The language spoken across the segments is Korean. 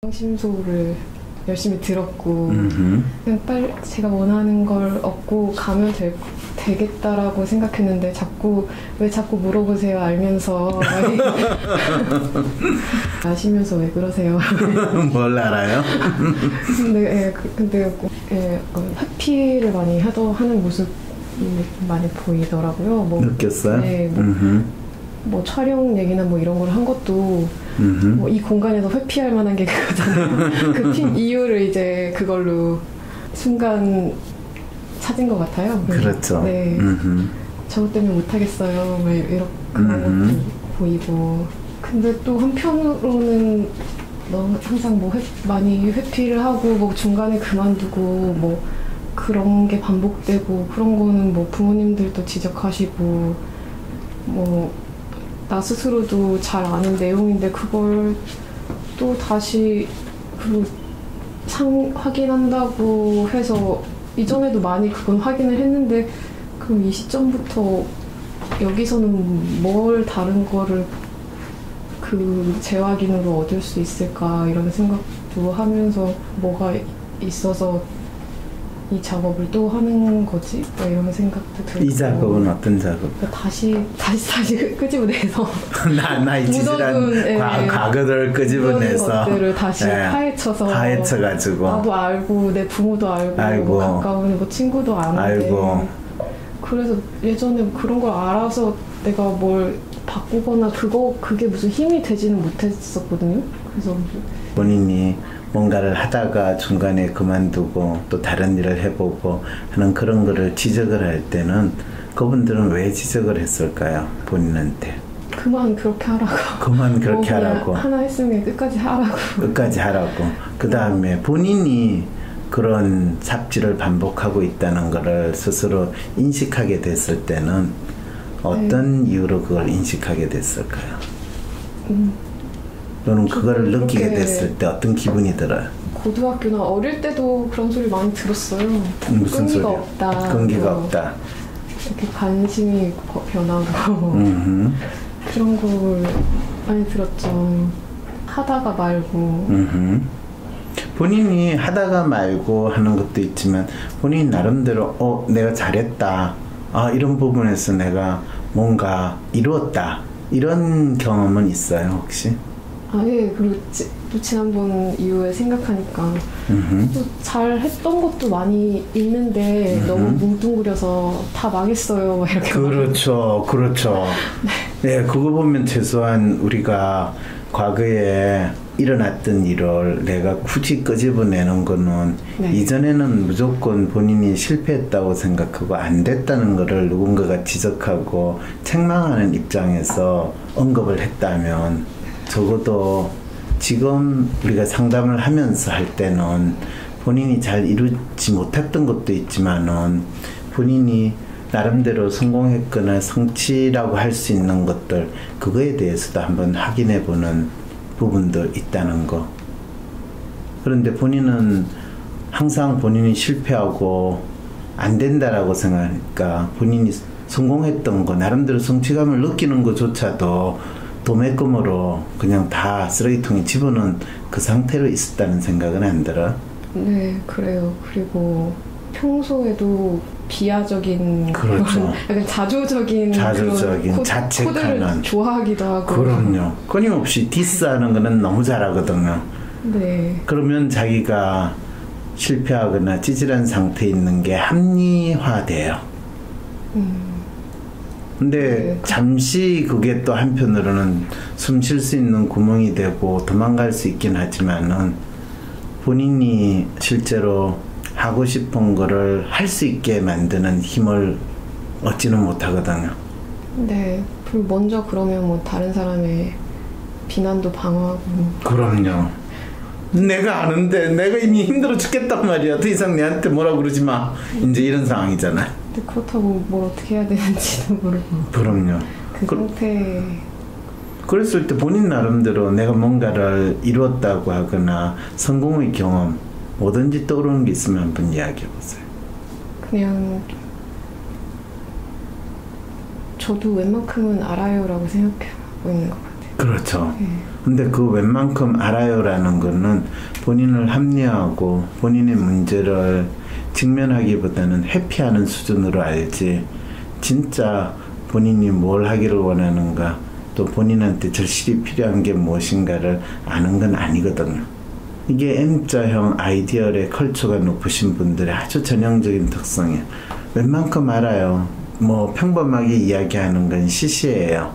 심소를 열심히 들었고 그냥 빨리 제가 원하는 걸 얻고 가면 되겠다라고 생각했는데 왜 자꾸 물어보세요 알면서 아시면서 왜 그러세요? 뭘 알아요? 근데 회피를 많이 하는 모습이 많이 보이더라고요. 느꼈어요? 네, 뭐 촬영 얘기나 뭐 이런 걸 한 것도 뭐 이 공간에서 회피할 만한 게 그거잖아요. 그 핀 이유를 이제 그걸로 순간 찾은 것 같아요. 그렇죠. 네. 저것 때문에 못하겠어요. 막 이런 그런 것도 보이고. 근데 또 한편으로는 너무 항상 뭐 많이 회피를 하고 뭐 중간에 그만두고 뭐 그런 게 반복되고 그런 거는 뭐 부모님들도 지적하시고 뭐 나 스스로도 잘 아는 내용인데 그걸 또 다시 확인한다고 해서 이전에도 많이 그건 확인을 했는데 그럼 이 시점부터 여기서는 뭘 다른 거를 그 재확인으로 얻을 수 있을까 이런 생각도 하면서 뭐가 있어서 이 작업을 또 하는 거지? 이런 생각도 들고. 이 작업은 어떤 작업? 다시 끄집어내서 나 이지질한 과거를 끄집어내서 것들을 다시 파헤쳐가지고 나도 알고 내 부모도 알고 뭐 가까운 뭐 친구도 아는데 그래서 예전에 그런 걸 알아서 내가 뭘 바꾸거나 그게 무슨 힘이 되지는 못했었거든요. 그래서 본인이 뭔가를 하다가 중간에 그만두고 또 다른 일을 해보고 하는 그런 거를 지적을 할 때는 그분들은 왜 지적을 했을까요? 본인한테. 그만 그렇게 하라고. 그만 그렇게 하라고. 하나 했으면 끝까지 하라고. 끝까지 하라고. 그 다음에 본인이 그런 삽질을 반복하고 있다는 거를 스스로 인식하게 됐을 때는 어떤 이유로 그걸 인식하게 됐을까요? 또는 그걸 느끼게 됐을 때 어떤 기분이 들어요? 고등학교나 어릴 때도 그런 소리 많이 들었어요. 무슨 소리요? 없다. 끈기가 없다. 이렇게 관심이 변하고 그런 걸 많이 들었죠. 하다가 말고. 본인이 하다가 말고 하는 것도 있지만 본인이 나름대로 내가 잘했다. 이런 부분에서 내가 뭔가 이루었다. 이런 경험은 있어요 혹시? 예. 그리고 또 지난번 이후에 생각하니까 또 잘했던 것도 많이 있는데 너무 뭉뚱그려서 다 망했어요. 이렇게. 그렇죠. 네, 그거 보면 최소한 우리가 과거에 일어났던 일을 내가 굳이 끄집어내는 거는 이전에는 무조건 본인이 실패했다고 생각하고 안 됐다는 거를 누군가가 지적하고 책망하는 입장에서 언급을 했다면 적어도 지금 우리가 상담을 하면서 할 때는 본인이 잘 이루지 못했던 것도 있지만은 본인이 나름대로 성공했거나 성취라고 할 수 있는 것들 그거에 대해서도 한번 확인해 보는 부분도 있다는 거. 그런데 본인은 항상 본인이 실패하고 안 된다라고 생각하니까 본인이 성공했던 거 나름대로 성취감을 느끼는 것조차도 도매금으로 그냥 다 쓰레기통에 집어넣은 그 상태로 있었다는 생각은 안 들어? 네, 그래요. 그리고 평소에도 비하적인 그렇죠. 약간 자조적인 자책하는 좋아하기도 하고. 그럼요. 끊임없이 디스하는 거는 너무 잘하거든요. 네. 그러면 자기가 실패하거나 찌질한 상태에 있는 게 합리화돼요. 근데 잠시 그게 또 한편으로는 숨 쉴 수 있는 구멍이 되고 도망갈 수 있긴 하지만은 본인이 실제로 하고 싶은 거를 할 수 있게 만드는 힘을 얻지는 못하거든요. 네. 그리고 먼저 그러면 뭐 다른 사람의 비난도 방어하고. 그럼요. 내가 아는데 내가 이미 힘들어 죽겠단 말이야. 더 이상 내한테 뭐라 그러지 마. 이제 이런 상황이잖아요. 근데 그렇다고 뭘 어떻게 해야 되는지도 모르고. 그럼요. 그 상태. 그랬을 때 본인 나름대로 내가 뭔가를 이루었다고 하거나 성공의 경험 뭐든지 떠오르는 게 있으면 한번 이야기해 보세요. 그냥 저도 웬만큼은 알아요라고 생각하고 있는 것 같아요. 그렇죠. 네. 근데 그 웬만큼 알아요라는 거는 본인을 합리화하고 본인의 문제를 직면하기보다는 회피하는 수준으로 알지, 진짜 본인이 뭘 하기를 원하는가, 또 본인한테 절실히 필요한 게 무엇인가를 아는 건 아니거든요. 이게 M자형 아이디얼의 컬처가 높으신 분들의 아주 전형적인 특성이에요. 웬만큼 알아요. 뭐 평범하게 이야기하는 건 시시해요.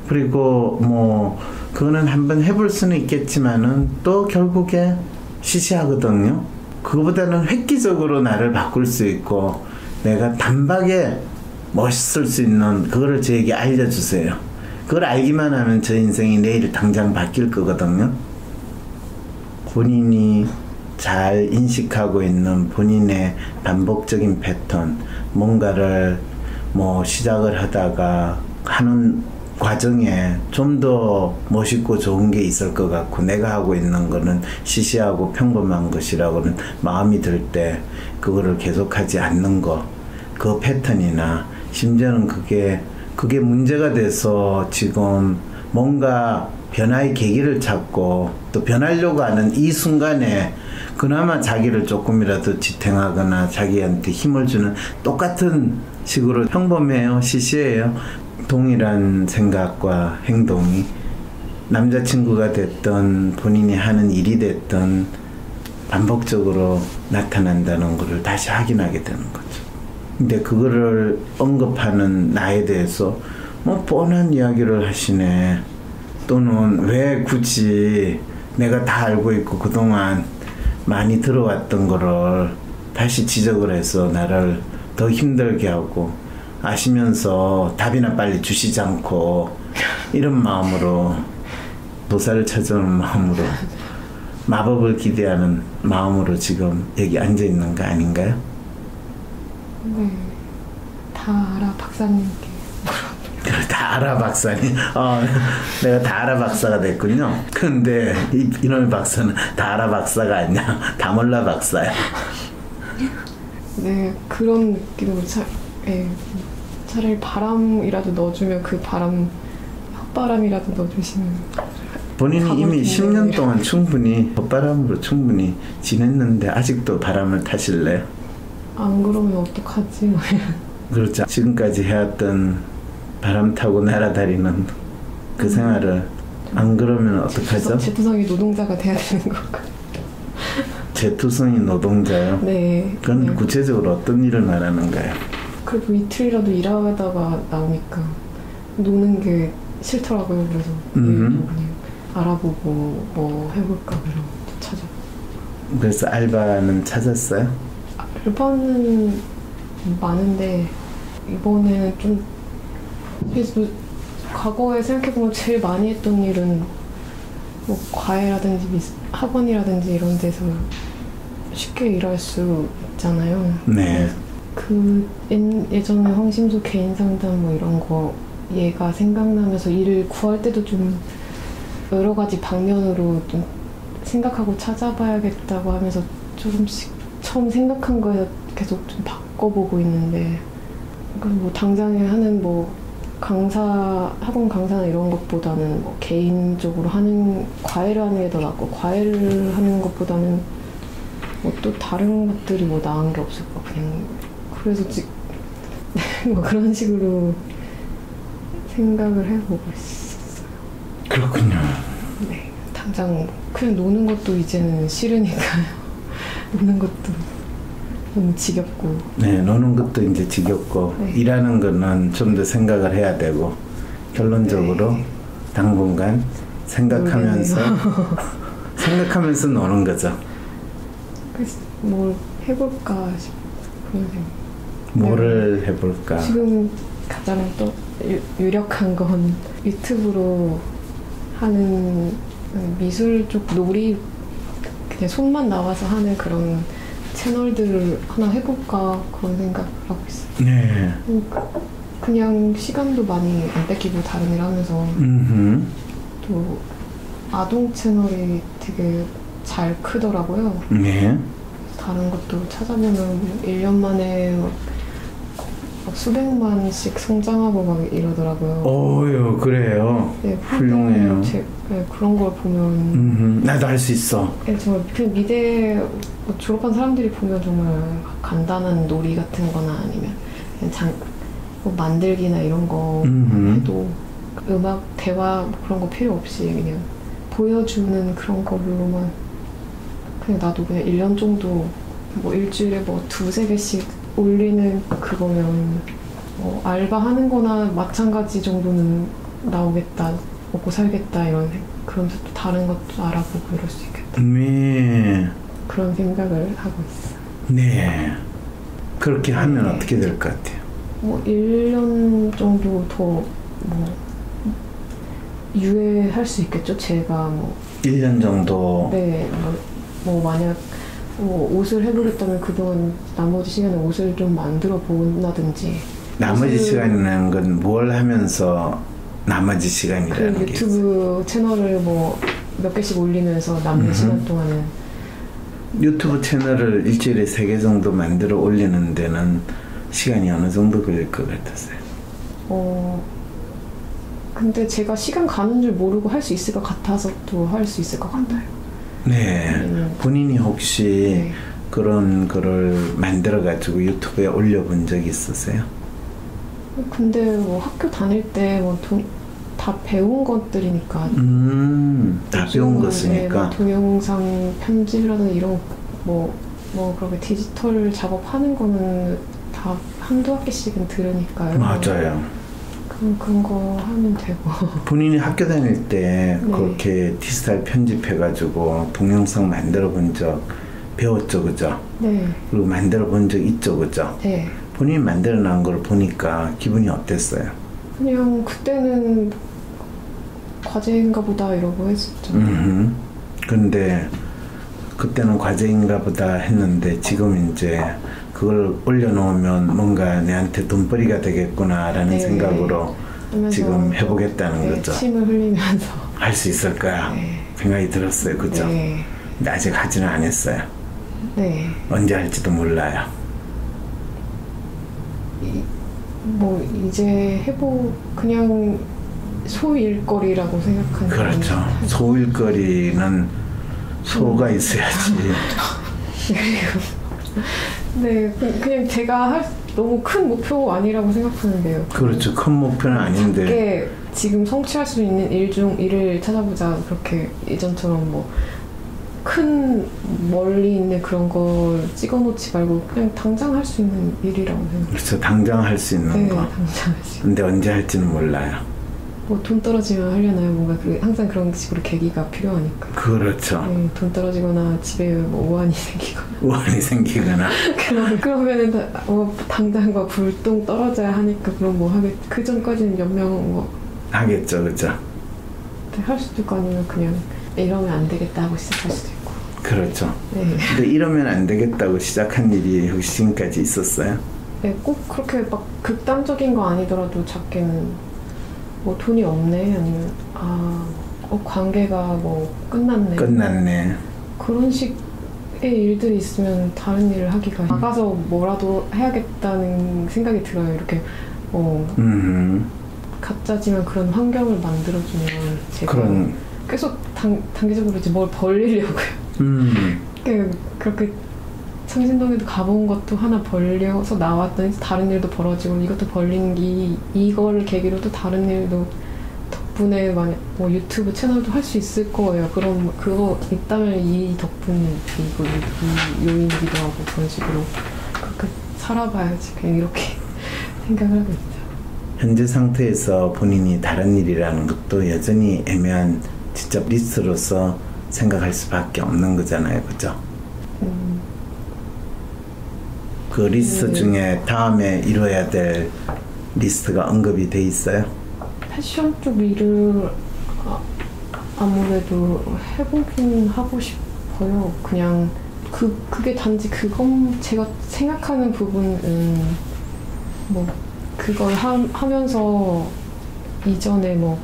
그리고 뭐 그거는 한번 해볼 수는 있겠지만은 또 결국에 시시하거든요. 그거보다는 획기적으로 나를 바꿀 수 있고 내가 단박에 멋있을 수 있는 그거를 저에게 알려주세요. 그걸 알기만 하면 저 인생이 내일 당장 바뀔 거거든요. 본인이 잘 인식하고 있는 본인의 반복적인 패턴, 뭔가를 뭐 시작을 하다가 하는 과정에 좀 더 멋있고 좋은 게 있을 것 같고 내가 하고 있는 거는 시시하고 평범한 것이라고는 마음이 들 때 그거를 계속하지 않는 거, 그 패턴이나 심지어는 그게 문제가 돼서 지금 뭔가 변화의 계기를 찾고 또 변하려고 하는 이 순간에 그나마 자기를 조금이라도 지탱하거나 자기한테 힘을 주는 똑같은 식으로 평범해요, 시시해요. 동일한 생각과 행동이 남자친구가 됐든 본인이 하는 일이 됐든 반복적으로 나타난다는 것을 다시 확인하게 되는 거죠. 근데 그거를 언급하는 나에 대해서 뭐 뻔한 이야기를 하시네, 또는 왜 굳이 내가 다 알고 있고 그동안 많이 들어왔던 거를 다시 지적을 해서 나를 더 힘들게 하고 아시면서 답이나 빨리 주시지 않고 이런 마음으로, 도사를 찾아오는 마음으로, 마법을 기대하는 마음으로 지금 여기 앉아 있는 거 아닌가요? 네, 다 알아 박사님께 그래, 다 알아 박사님. 내가 다 알아 박사가 됐군요. 근데 이놈의 박사는 다 알아 박사가 아니야, 다 몰라 박사야. 네, 그런 느낌으로 차라리 바람이라도 넣어주면 그 바람, 헛바람이라도 넣어주시면. 본인이 이미 10년 동안 충분히 헛바람으로 충분히 지냈는데 아직도 바람을 타실래요? 안 그러면 어떡하지? 그렇죠. 지금까지 해왔던 바람 타고 날아다니는 그 생활을 안 그러면 어떡하죠? 재투성이 노동자가 돼야 되는 건가? 재투성이 노동자요? 네. 그건 네. 구체적으로 어떤 일을 말하는가요? 그리고 이틀이라도 일하다가 나오니까 노는 게 싫더라고요. 그래서 그냥 알아보고 뭐 해볼까 그래서 찾아. 그래서 알바는 찾았어요? 알바는 많은데 이번에는 좀, 그래서 과거에 생각해보면 제일 많이 했던 일은 뭐 과외라든지 학원이라든지 이런 데서 쉽게 일할 수 있잖아요. 네. 그 예전에 황심소 개인 상담 뭐 이런 거 얘가 생각나면서 일을 구할 때도 좀 여러 가지 방면으로 좀 생각하고 찾아봐야겠다고 하면서 조금씩 처음 생각한 거에서 계속 좀 바꿔보고 있는데, 뭐 당장에 하는 뭐 학원 강사나 이런 것보다는 뭐 개인적으로 하는 과외를 하는 게 더 낫고, 과외를 하는 것보다는 뭐 또 다른 것들이 뭐 나은 게 없을까, 그냥. 그래서 뭐 그런 식으로 생각을 해보고 있었어요. 그렇군요. 네, 당장 그냥 노는 것도 이제는 싫으니까요. 노는 것도 너무 지겹고. 네, 노는 것도 이제 지겹고, 네. 일하는 거는 좀 더 생각을 해야 되고, 결론적으로 네. 당분간 생각하면서 생각하면서 노는 거죠. 그래서 뭘 해볼까 싶은 생각. 뭐를 해볼까? 지금 가장 또 유력한 건 유튜브로 하는 미술 쪽 놀이, 그냥 손만 나와서 하는 그런 채널들을 하나 해볼까, 그런 생각을 하고 있어요. 네. 그냥 시간도 많이 안 뺏기고 다른 일 하면서 또 아동 채널이 되게 잘 크더라고요. 네. 다른 것도 찾아보면 1년 만에 수백만씩 성장하고 막 이러더라고요. 오유 그래요. 네, 훌륭해요. 네, 그런 걸 보면 나도 할 수 있어. 네, 정말 그 미대 졸업한 사람들이 보면 정말 간단한 놀이 같은 거나 아니면 그냥 뭐 만들기나 이런 거 해도 음악, 대화 뭐 그런 거 필요 없이 그냥 보여주는 그런 걸로만 그냥 나도 그냥 1년 정도 뭐 일주일에 뭐 2-3개씩 올리는 그거면 뭐 알바하는 거나 마찬가지 정도는 나오겠다, 먹고 살겠다 이런 그러면서 또 다른 것도 알아보고 이럴 수 있겠다. 네. 그런 생각을 하고 있어요. 네. 그렇게 하면 네. 어떻게 될 것 같아요? 뭐 1년 정도 더 뭐 유예할 수 있겠죠. 제가 뭐 1년 정도. 네, 뭐 만약 뭐 옷을 해보겠다면 그동안 나머지 시간에 옷을 좀 만들어 본다든지. 나머지 시간이라는 건 뭘 하면서 나머지 시간이라는 그 게 유튜브 채널을 뭐 몇 개씩 올리면서 남는 시간 동안은 유튜브 채널을 일주일에 3개 정도 만들어 올리는 데는 시간이 어느 정도 걸릴 것 같았어요? 근데 제가 시간 가는 줄 모르고 할 수 있을 것 같아서 또 할 수 있을 것 같아요. 네. 본인이 혹시 네. 그런 거를 만들어가지고 유튜브에 올려본 적이 있으세요? 근데 뭐 학교 다닐 때 뭐 다 배운 것들이니까. 다 배운 것이니까. 뭐 동영상 편집이라든지 이런 뭐 그렇게 디지털 작업하는 거는 다 한두 학기씩은 들으니까요. 맞아요. 그런 거 하면 되고. 본인이 학교 다닐 때 네. 그렇게 디지털 편집해가지고 동영상 만들어 본 적 배웠죠, 그죠? 네. 그리고 만들어 본 적 있죠, 그죠? 네. 본인이 만들어 놓은 걸 보니까 기분이 어땠어요? 그냥 그때는 과제인가 보다 이러고 했었죠. 근데 그때는 과제인가 보다 했는데 지금 이제 그걸 올려놓으면 뭔가 내한테 돈벌이가 되겠구나라는 네. 생각으로 지금 해보겠다는 네, 거죠. 침을 흘리면서 할 수 있을 거야 네. 생각이 들었어요, 그죠? 네. 근데 아직 하지는 않았어요. 네. 언제 할지도 몰라요. 뭐 이제 그냥 소일거리라고 생각하는. 그렇죠. 소일거리는 소가 있어야지. 네, 그냥 제가 너무 큰 목표 아니라고 생각하는데요. 그렇죠. 큰 목표는 아닌데. 그게 지금 성취할 수 있는 일을 찾아보자. 그렇게 예전처럼 뭐 큰 멀리 있는 그런 걸 찍어놓지 말고 그냥 당장 할 수 있는 일이라고 생각해요. 그렇죠. 당장 할 수 있는 네, 거. 당장 할 수 있는. 근데 언제 할지는 몰라요. 뭐 돈 떨어지면 하려나요? 뭔가 항상 그런 식으로 계기가 필요하니까. 그렇죠. 네, 돈 떨어지거나 집에 뭐 우환이 생기거나. 우환이 생기거나. 그러면은 당장 막 불똥 떨어져야 하니까 그럼 뭐 그 전까지는 연명 뭐 하겠죠, 그죠? 할 수도 있고 아니면 그냥 이러면 안 되겠다 하고 시작할 수도 있고. 그렇죠. 네. 근데 이러면 안 되겠다고 시작한 일이 혹시 지금까지 있었어요? 네, 꼭 그렇게 막 극단적인 거 아니더라도 작게는 뭐 돈이 없네 아니면 관계가 뭐 끝났네. 그런 식의 일들이 있으면 다른 일을 하기가 나가서 뭐라도 해야겠다는 생각이 들어요. 이렇게 가짜지만 그런 환경을 만들어주면 제가 계속 단기적으로 이제 뭘 벌리려고요. 그렇게 창신동에도 가본 것도 하나 벌려서 나왔더니 다른 일도 벌어지고 이것도 벌리는 게 이걸 계기로 또 다른 일도 덕분에 만약 뭐 유튜브 채널도 할 수 있을 거예요. 그럼 그거 있다면 이 덕분이고 이 요인이기도 하고 그런 식으로 그렇게 살아봐야지 그냥 이렇게 생각을 하고 있죠. 현재 상태에서 본인이 다른 일이라는 것도 여전히 애매한 직접 리스트로서 생각할 수밖에 없는 거잖아요, 그죠? 그 리스트 중에 다음에 이뤄야 될 리스트가 언급이 돼 있어요? 패션 쪽 일을 아무래도 해보긴 하고 싶어요. 그냥 그게 단지 제가 생각하는 부분은 뭐 그걸 하면서 이전에 뭐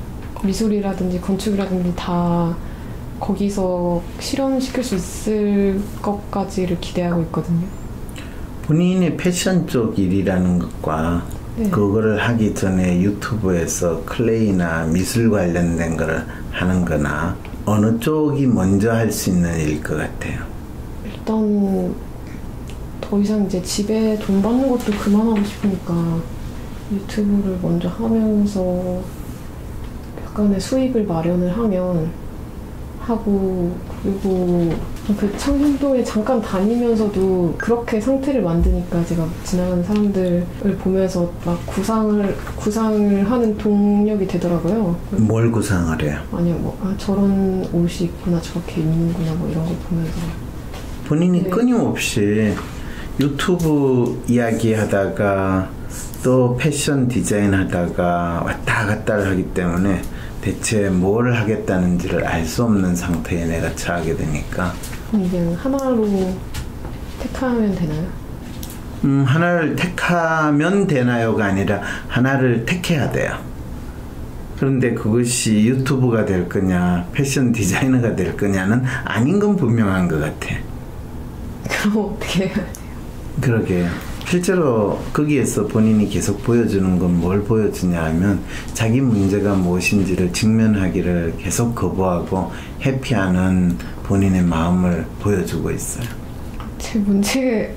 미술이라든지 건축이라든지 다 거기서 실현시킬 수 있을 것까지를 기대하고 있거든요. 본인의 패션 쪽 일이라는 것과 네. 그거를 하기 전에 유튜브에서 클레이나 미술 관련된 거를 하는 거나 어느 쪽이 먼저 할 수 있는 일일 것 같아요? 일단 더 이상 이제 집에 돈 받는 것도 그만하고 싶으니까 유튜브를 먼저 하면서 약간의 수입을 마련을 하면 하고, 그리고 그 창현동에 잠깐 다니면서도 그렇게 상태를 만드니까 제가 지나가는 사람들을 보면서 막 구상을 하는 동력이 되더라고요. 뭘 구상을 해요? 아니요, 뭐 저런 옷이 있구나, 저렇게 입는구나, 뭐 이런 걸 보면서 본인이 네. 끊임없이 유튜브 이야기하다가 또 패션 디자인 하다가 왔다 갔다를 하기 때문에 대체 뭘 하겠다는지를 알 수 없는 상태에 내가 처하게 되니까 그냥 하나로 택하면 되나요? 하나를 택하면 되나요가 아니라 하나를 택해야 돼요. 그런데 그것이 유튜브가 될 거냐 패션 디자이너가 될 거냐는 아닌 건 분명한 것 같아. 그럼 어떻게 해야 돼요? 그러게요. 실제로 거기에서 본인이 계속 보여주는 건 뭘 보여주냐 하면 자기 문제가 무엇인지를 직면하기를 계속 거부하고 회피하는 본인의 마음을 보여주고 있어요. 제 문제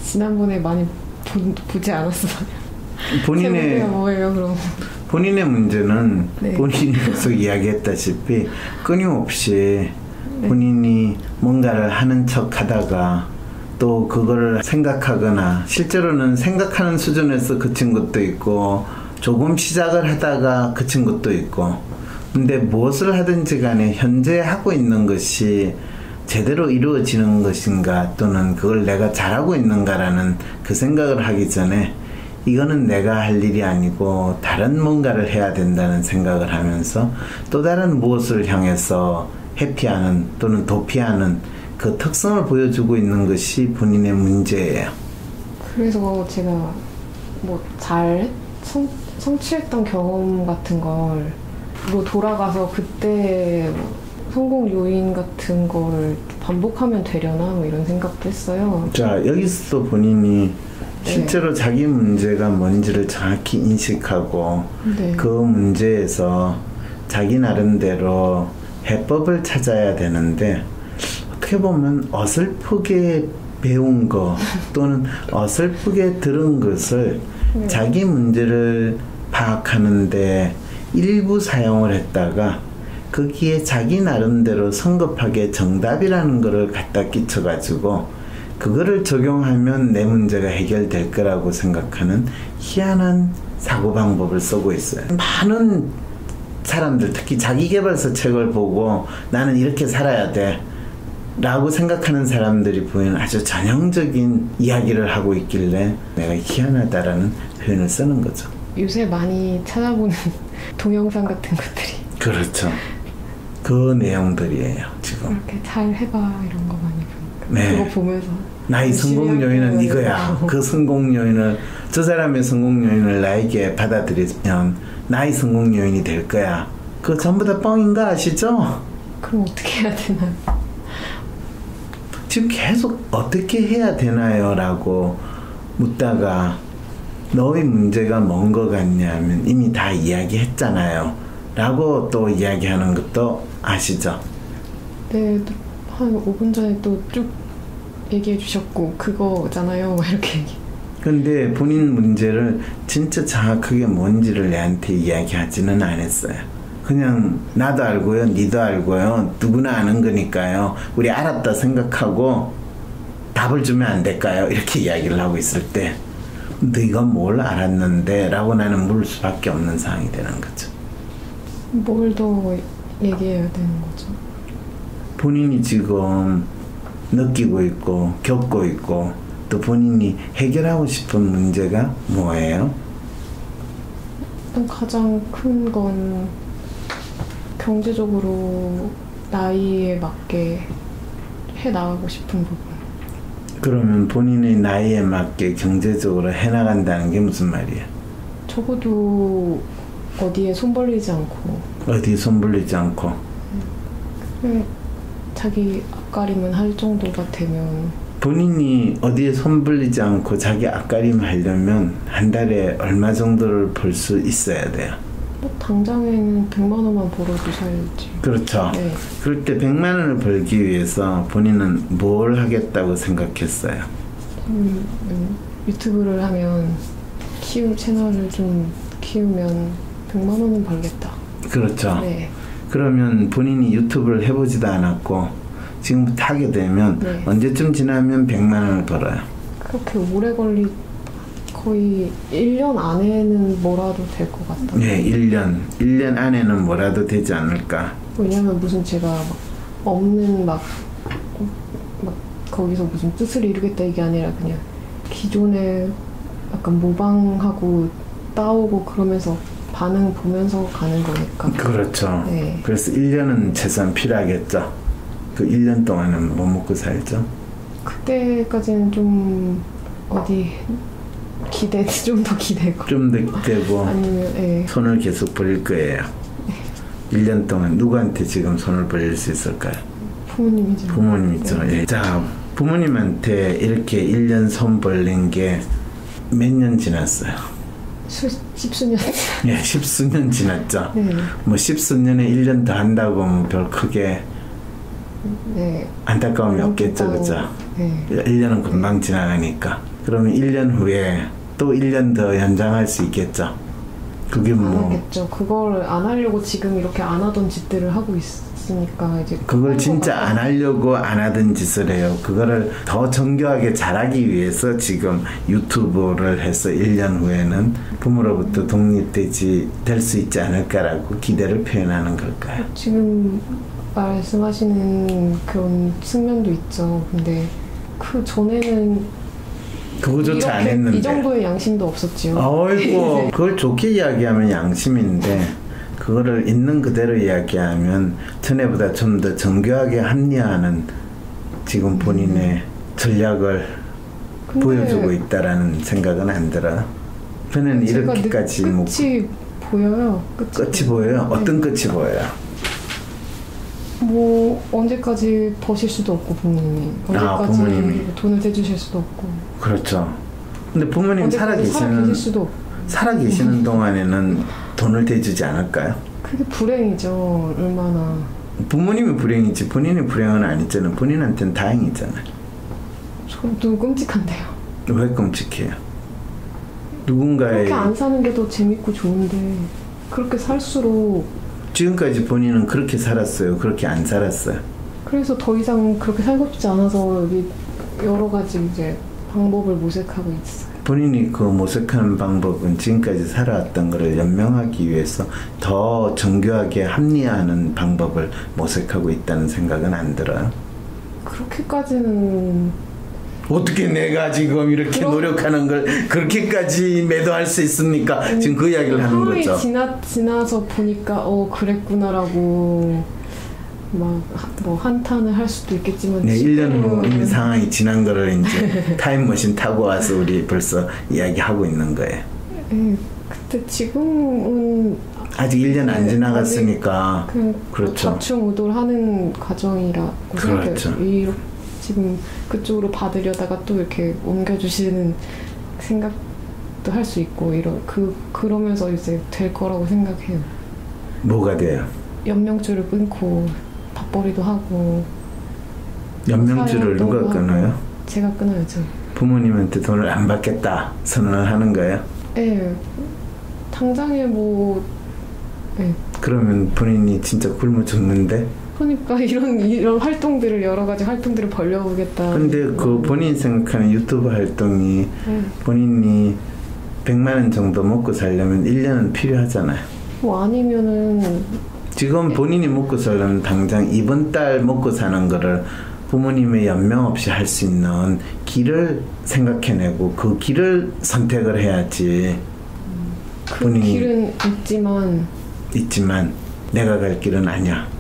지난번에 많이 보지 않았어요. 제 문제가 뭐예요 그럼? 본인의 문제는 네. 본인이 계속 이야기했다시피 끊임없이 본인이 뭔가를 하는 척 하다가 또 그거를 생각하거나 실제로는 생각하는 수준에서 그친 것도 있고 조금 시작을 하다가 그친 것도 있고 근데 무엇을 하든지 간에 현재 하고 있는 것이 제대로 이루어지는 것인가 또는 그걸 내가 잘하고 있는가라는 그 생각을 하기 전에 이거는 내가 할 일이 아니고 다른 뭔가를 해야 된다는 생각을 하면서 또 다른 무엇을 향해서 회피하는 또는 도피하는 그 특성을 보여주고 있는 것이 본인의 문제예요. 그래서 제가 뭐 잘 성취했던 경험 같은 걸 뭐 돌아가서 그때 뭐 성공 요인 같은 거를 반복하면 되려나 뭐 이런 생각도 했어요. 자, 여기서 본인이 실제로 자기 문제가 뭔지를 정확히 인식하고 그 문제에서 자기 나름대로 해법을 찾아야 되는데 어떻게 보면 어설프게 배운 거 또는 어설프게 들은 것을 자기 문제를 파악하는데 일부 사용을 했다가 거기에 자기 나름대로 성급하게 정답이라는 거를 갖다 끼쳐가지고 그거를 적용하면 내 문제가 해결될 거라고 생각하는 희한한 사고방법을 쓰고 있어요. 많은 사람들, 특히 자기계발서 책을 보고 나는 이렇게 살아야 돼 라고 생각하는 사람들이 보이는 아주 전형적인 이야기를 하고 있길래 내가 희한하다라는 표현을 쓰는 거죠. 요새 많이 찾아보는 동영상 같은 것들이 그렇죠. 그 내용들이에요 지금. 이렇게 잘 해봐 이런 거 많이 보니까 네. 그거 보면서 나의 성공 요인은 이거야. 그 성공 요인을 저 사람의 성공 요인을 나에게 받아들이면 나의 성공 요인이 될 거야. 그거 전부 다 뻥인가 아시죠? 그럼 어떻게 해야 되나요? 지금 계속 어떻게 해야 되나요? 라고 묻다가 너의 문제가 뭔 것 같냐면 이미 다 이야기했잖아요. 라고 또 이야기하는 것도 아시죠? 네, 한 5분 전에 또 쭉 얘기해 주셨고 그거잖아요. 막 이렇게 얘기. 근데 본인 문제를 진짜 정확하게 뭔지를 내한테 이야기하지는 않았어요. 그냥 나도 알고요, 니도 알고요, 누구나 아는 거니까요. 우리 알았다 생각하고 답을 주면 안 될까요? 이렇게 이야기를 하고 있을 때 너가 뭘 알았는데? 라고 나는 물을 수밖에 없는 상황이 되는 거죠. 뭘 더 얘기해야 되는 거죠? 본인이 지금 느끼고 있고 겪고 있고 또 본인이 해결하고 싶은 문제가 뭐예요? 일단 가장 큰 건 경제적으로 나이에 맞게 해나가고 싶은 부분. 그러면 본인의 나이에 맞게 경제적으로 해나간다는 게 무슨 말이에요? 적어도 어디에 손 벌리지 않고 어디 손 벌리지 않고 자기 앞가림은 할 정도가 되면 본인이 어디에 손 벌리지 않고 자기 앞가림 하려면 한 달에 얼마 정도를 벌 수 있어야 돼요? 뭐 당장에는 100만 원만 벌어도 살지. 그렇죠. 네. 그럴 때 100만 원을 벌기 위해서 본인은 뭘 하겠다고 생각했어요? 유튜브를 하면 채널을 좀 키우면 100만 원은 벌겠다. 그렇죠. 네. 그러면 본인이 유튜브를 해보지도 않았고 지금부터 하게 되면 네. 언제쯤 지나면 100만 원을 벌어요? 그렇게 오래 거의 1년 안에는 뭐라도 될 것 같아요. 네, 1년 안에는 뭐라도 되지 않을까? 왜냐면 무슨 제가 막 없는 막 거기서 무슨 뜻을 이루겠다 이게 아니라 그냥 기존에 약간 모방하고 따오고 그러면서 반응 보면서 가는 거니까. 그렇죠. 네. 그래서 1년은 최소한 필요하겠죠. 그 1년 동안은 뭐 먹고 살죠? 그때까지는 좀 어디 좀 더 기대고. 좀 더 기대고 아니면 네. 손을 계속 벌릴 거예요. 1년 동안 누구한테 지금 손을 벌릴 수 있을까요? 부모님이죠. 부모님이죠. 네. 예. 자, 부모님한테 이렇게 1년 손 벌린 게 몇 년 지났어요? 십수년. 예, 십수년 지났죠. 네. 뭐 십수년에 1년 더 한다고 뭐 별 크게 네. 안타까움이 없겠죠, 그죠? 네. 1년은 금방 지나가니까. 그러면 1년 후에 또 1년 더 연장할 수 있겠죠. 그게 안 뭐 하겠죠. 그걸 안 하려고 지금 이렇게 안 하던 짓들을 하고 있으니까 이제 그걸 진짜 안 하려고 안 하던 짓을 해요. 그거를 더 정교하게 잘하기 위해서 지금 유튜브를 해서 1년 후에는 부모로부터 독립될 수 있지 않을까라고 기대를 표현하는 걸까요? 지금 말씀하시는 그런 측면도 있죠. 근데 그 전에는 그거조차 안 했는데 이 정도의 양심도 없었지요. 어이구 그걸 좋게 이야기하면 양심인데 그거를 있는 그대로 이야기하면 전에보다 좀 더 정교하게 합리화하는 지금 본인의 전략을 보여주고 있다라는 생각은 안 들어요. 저는 이렇게까지 끝이 보여요. 끝이 보여요? 어떤 끝이 보여요? 뭐 언제까지 버실 수도 없고 부모님이 언제까지 부모님이. 돈을 대주실 수도 없고. 그렇죠. 근데 부모님 살아계실 수도 없고. 살아계시는 동안에는 돈을 대주지 않을까요? 그게 불행이죠. 얼마나. 부모님이 불행이지 본인이 불행은 아니잖아요. 본인한테는 다행이잖아요. 저도 끔찍한데요. 왜 끔찍해요? 누군가의 그렇게 안 사는 게 더 재밌고 좋은데 그렇게 살수록 지금까지 본인은 그렇게 살았어요? 그렇게 안 살았어요? 그래서 더 이상 그렇게 살고 싶지 않아서 여기 여러 가지 이제 방법을 모색하고 있어요. 본인이 그 모색하는 방법은 지금까지 살아왔던 것을 연명하기 위해서 더 정교하게 합리화하는 방법을 모색하고 있다는 생각은 안 들어요? 그렇게까지는 어떻게 내가 지금 이렇게 노력하는 걸 그렇게까지 매도할 수 있습니까? 지금 그 이야기를 하는 거죠. 지나서 보니까 그랬구나라고 뭐 한탄을 할 수도 있겠지만 네, 1년 후 이미 상황이 지난 거를 이제 타임머신 타고 와서 우리 벌써 이야기하고 있는 거예요. 네, 그때 지금은 아직 1년 안 지나갔으니까 그렇죠. 좌충우돌 하는 과정이라고 그렇죠. 생각해요. 지금 그쪽으로 받으려다가 또 이렇게 옮겨주시는 생각도 할 수 있고 그러면서 이제 될 거라고 생각해요. 뭐가 돼요? 연명줄을 끊고 밥벌이도 하고. 연명줄을 누가 끊어요? 제가 끊어야죠. 부모님한테 돈을 안 받겠다 선언을 하는 거예요? 네. 당장에 네. 그러면 본인이 진짜 굶어 죽는데? 그러니까 이런 활동들을 여러 가지 활동들을 벌려보겠다. 근데 그 본인 생각하는 유튜브 활동이 본인이 100만 원 정도 먹고 살려면 1년은 필요하잖아요. 뭐 아니면은 지금 본인이 먹고 살려면 당장 이번 달 먹고 사는 거를 부모님의 연명 없이 할 수 있는 길을 생각해내고 그 길을 선택을 해야지. 그 길은 있지만 내가 갈 길은 아니야.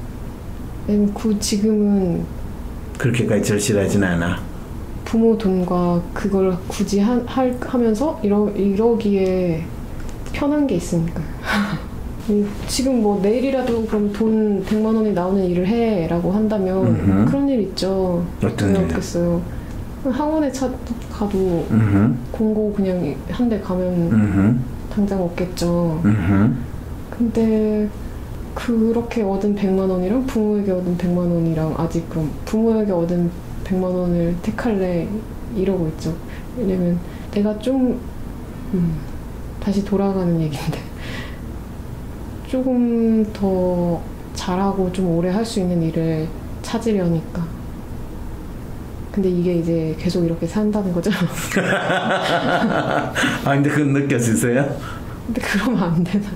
지금은 그렇게까지 절실하진 않아. 부모 돈과 그걸 굳이 하면서 이러기에 편한 게 있으니까. 지금 뭐 내일이라도 그럼 돈 100만 원이 나오는 일을 해라고 한다면 그런 일 있죠. 어떤 일? 없겠어요. 학원에 가도 공고 그냥 한 대 가면 당장 얻겠죠. 근데 그렇게 얻은 100만 원이랑 부모에게 얻은 100만 원이랑 아직 그럼 부모에게 얻은 100만 원을 택할래 이러고 있죠. 왜냐면 내가 좀 다시 돌아가는 얘기인데 조금 더 잘하고 좀 오래 할 수 있는 일을 찾으려니까. 근데 이게 이제 계속 이렇게 산다는 거죠. 아 근데 그건 느껴지세요? 근데 그러면 안 되나요?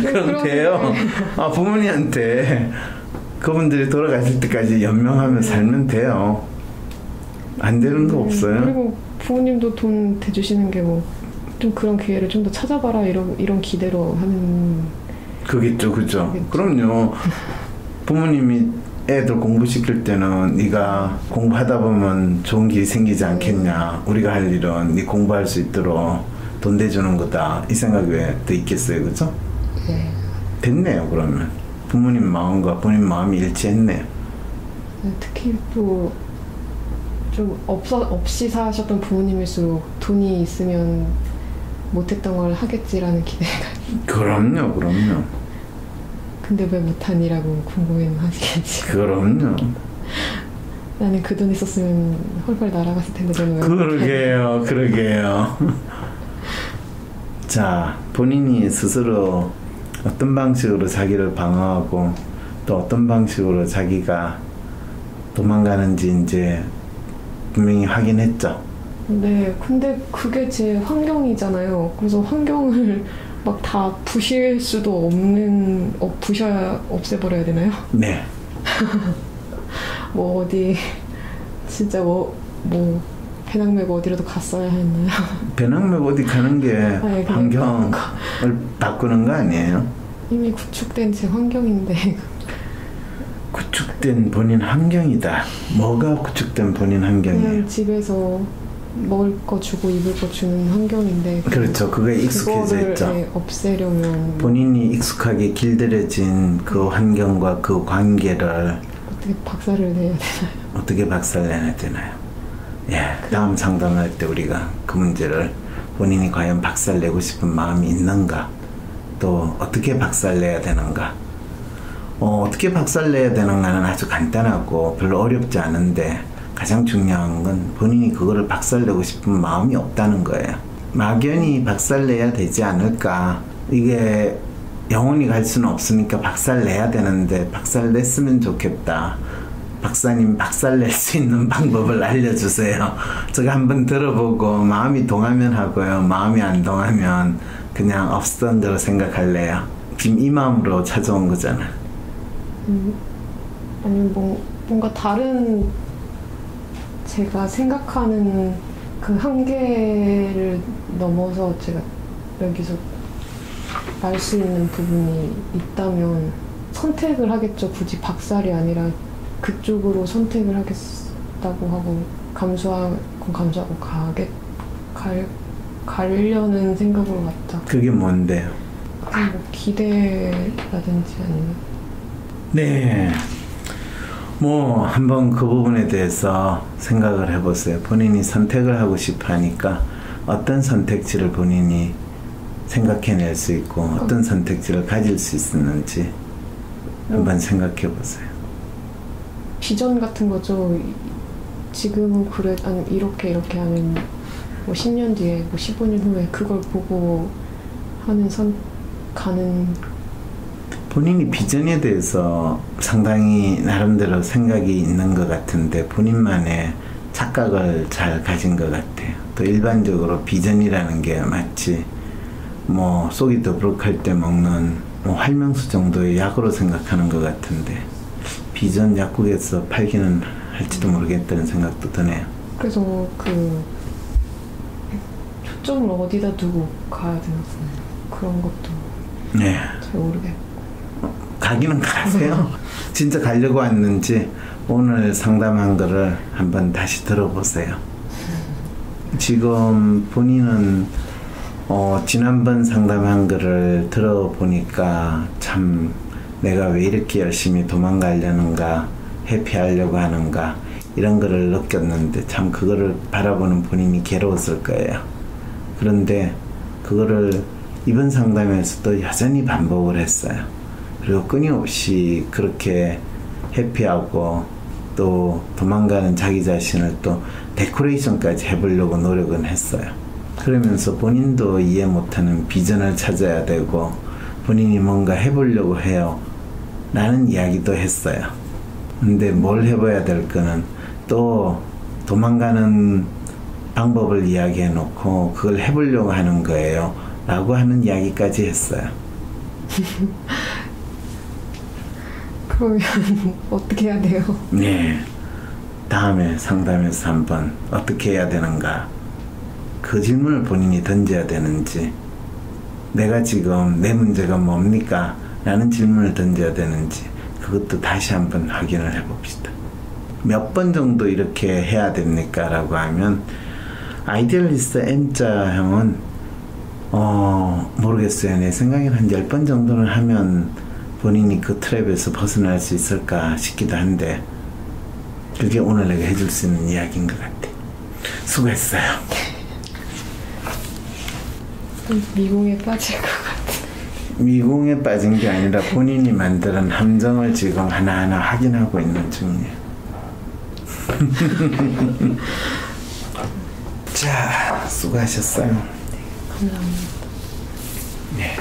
그럼 돼요. 아 부모님한테 그분들이 돌아가실 때까지 연명하며 살면 돼요. 안 되는 거 없어요. 그리고 부모님도 돈 대주시는 게 뭐 좀 그런 기회를 좀 더 찾아봐라 이런 기대로 하는. 그겠죠, 그죠. 그럼요. 부모님이 애들 공부시킬 때는 네가 공부하다 보면 좋은 길이 생기지 않겠냐. 우리가 할 일은 네 공부할 수 있도록 돈 대주는 거다. 이 생각이 왜 더 있겠어요, 그죠? 네. 됐네요, 그러면. 부모님 마음과 본인 마음이 일치했네요. 특히 또 좀 없이 사셨던 부모님일수록 돈이 있으면 못했던 걸 하겠지라는 기대가. 그럼요. 근데 왜 못하니라고 궁금해는 하시겠지. 그럼요. 나는 그 돈 있었으면 헐벌 날아갔을 텐데 저는 왜 그러게요. 자, 본인이 스스로 어떤 방식으로 자기를 방어하고 또 어떤 방식으로 자기가 도망가는지 이제 분명히 확인했죠. 네, 근데 그게 제 환경이잖아요. 그래서 환경을 막 다 부실 수도 없는, 부셔야 없애버려야 되나요? 네. 뭐 어디 진짜 뭐 배낭 메고 어디라도 갔어야 했나요? 배낭 메고 어디 가는 게 환경을 바꾸는 거 아니에요? 이미 구축된 제 환경인데. 구축된 본인 환경이다. 뭐가 구축된 본인 환경이에요? 그냥 집에서 먹을 거 주고 입을 거 주는 환경인데. 그렇죠. 그거에 익숙해져 있죠. 네, 없애려면 본인이 익숙하게 길들여진 그 환경과 그 관계를 어떻게 박살을 내야 되나요? 어떻게 박살내야 되나요? 예, 다음 상담할 때 우리가 그 문제를 본인이 과연 박살내고 싶은 마음이 있는가, 또 어떻게 박살내야 되는가. 어떻게 박살내야 되는가는 아주 간단하고 별로 어렵지 않은데 가장 중요한 건 본인이 그거를 박살내고 싶은 마음이 없다는 거예요. 막연히 박살내야 되지 않을까. 이게 영원히 갈 수는 없으니까 박살내야 되는데 박살냈으면 좋겠다. 박사님 박살낼 수 있는 방법을 알려주세요. 제가 한번 들어보고 마음이 동하면 하고요. 마음이 안 동하면 그냥 없었던 대로 생각할래요. 지금 이 마음으로 찾아온 거잖아. 아니 뭔가 다른 제가 생각하는 그 한계를 넘어서 제가 여기서 알 수 있는 부분이 있다면 선택을 하겠죠. 굳이 박살이 아니라 그쪽으로 선택을 하겠다고 하고 감수하고 가려는 생각으로 갔다. 그게 뭔데요? 뭐 기대라든지 아니면. 네. 뭐 한번 그 부분에 대해서 생각을 해보세요. 본인이 선택을 하고 싶어 하니까 어떤 선택지를 본인이 생각해낼 수 있고 어떤 선택지를 가질 수 있었는지 한번 생각해 보세요. 비전 같은 거죠. 지금은 그래, 아니 이렇게 하면 뭐 10년 뒤에 뭐 15년 후에 그걸 보고 하는 가는. 본인이 비전에 대해서 상당히 나름대로 생각이 있는 것 같은데 본인만의 착각을 잘 가진 것 같아요. 또 일반적으로 비전이라는 게 마치 뭐 속이 더부룩할 때 먹는 뭐 활명수 정도의 약으로 생각하는 것 같은데 비전 약국에서 팔기는 할지도 모르겠다는 생각도 드네요. 그래서 그 초점을 어디다 두고 가야 되나 그런 것도 네. 잘 모르겠고. 가기는 가세요. 진짜 가려고 왔는지 오늘 상담한 거를 한번 다시 들어보세요. 지금 본인은 지난번 상담한 거를 들어보니까 참 내가 왜 이렇게 열심히 도망가려는가, 회피하려고 하는가 이런 거를 느꼈는데 참 그거를 바라보는 본인이 괴로웠을 거예요. 그런데 그거를 이번 상담에서도 여전히 반복을 했어요. 그리고 끊임없이 그렇게 회피하고 또 도망가는 자기 자신을 또 데코레이션까지 해보려고 노력은 했어요. 그러면서 본인도 이해 못하는 비전을 찾아야 되고 본인이 뭔가 해보려고 해요 라는 이야기도 했어요. 근데 뭘 해봐야 될 거는 또 도망가는 방법을 이야기해 놓고 그걸 해보려고 하는 거예요 라고 하는 이야기까지 했어요. 그러면 어떻게 해야 돼요? 네, 다음에 상담에서 한번 어떻게 해야 되는가 그 질문을 본인이 던져야 되는지, 내가 지금 내 문제가 뭡니까? 라는 질문을 던져야 되는지 그것도 다시 한번 확인을 해봅시다. 몇 번 정도 이렇게 해야 됩니까? 라고 하면 아이디얼리스트 M자형은 모르겠어요. 내 생각에는 한 10번 정도는 하면 본인이 그 트랩에서 벗어날 수 있을까 싶기도 한데 그게 오늘 내가 해줄 수 있는 이야기인 것 같아. 수고했어요. 미궁에 빠질 것 같아. 미궁에 빠진 게 아니라 본인이 만드는 함정을 지금 하나하나 확인하고 있는 중이에요. 자, 수고하셨어요. 감사합니다. 네.